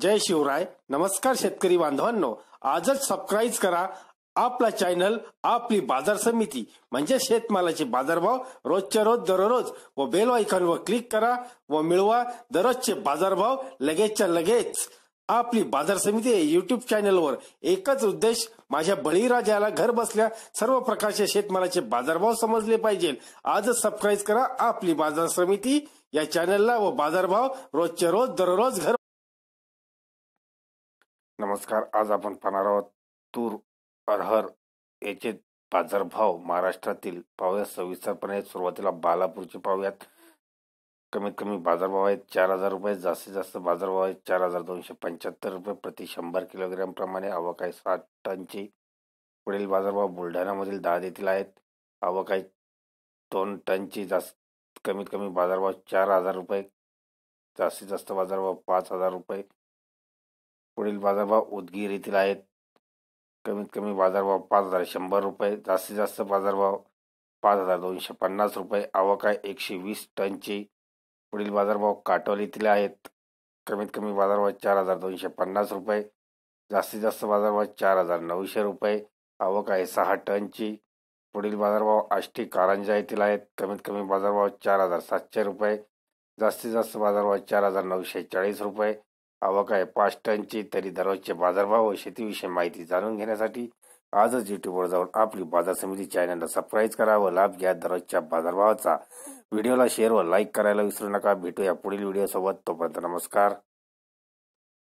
जय शिवराय. नमस्कार शेतकरी बांधवांनो, आजच सबस्क्राईब करा आपला चॅनल आपली बाजार समिती म्हणजे शेतमालाचे बाजारभाव रोजच्या रोज दररोज व बेल आयकॉनवर क्लिक करा व मिळवा दररोजचे बाजारभाव लगेचच्या लगेच. आपली बाजार समिती युट्यूब चॅनलवर एकच उद्देश, माझ्या बळीराजाला घर बसल्या सर्व प्रकारचे शेतमालाचे बाजारभाव समजले पाहिजे. आजच सबस्क्राईब करा आपली बाजार समिती या चॅनलला व बाजारभाव रोजच्या रोज दररोज घर. नमस्कार. आज आपण पाहणार आहोत तूर, अरहर याचे बाजारभाव महाराष्ट्रातील. पाहूयात सविस्तरपणे. सुरुवातीला बालापूरचे पाहूयात. कमीत कमी बाजारभाव आहेत 4,000 रुपये, जास्तीत जास्त बाजारभाव आहेत 4,275 रुपये प्रति 100 किलोग्रॅम प्रमाणे. आवक आहे 60 टनची. पुढील बाजारभाव बुलढाणामधील 10 येथील आहेत. आवक आहे 2 टनची. कमीत कमी बाजारभाव 4,000 रुपये, जास्तीत जास्त बाजारभाव 5,000 रुपये. पुढील बाजारभाव उदगीर येथील आहेत. कमीत कमी बाजारभाव 5,100 रुपये, जास्तीत जास्त बाजारभाव 5,250 रुपये. आवक आहे 120 टनची. पुढील बाजारभाव काटोल येथील आहेत. कमीत कमी बाजारभाव 4,250 रुपये, जास्तीत जास्त बाजारभाव 4,900 रुपये. आवक आहे 6 टनची. पुढील बाजारभाव आष्टी कारंजा येथील आहेत. कमीत कमी बाजारभाव 4,700 रुपये, जास्तीत जास्त बाजारभाव 4,940 रुपये. आवक आहे 5 टनची. तरी दररोजचे बाजारभाव व शेतीविषयी माहिती जाणून घेण्यासाठी आजच युट्यूबवर जाऊन आपली बाजार समिती चॅनलला सबस्क्राईब करा व लाभ घ्या दररोजच्या बाजारभावाचा. व्हिडिओला शेअर व लाईक करायला विसरू नका. भेटूया पुढील व्हिडिओ सोबत. तोपर्यंत नमस्कार.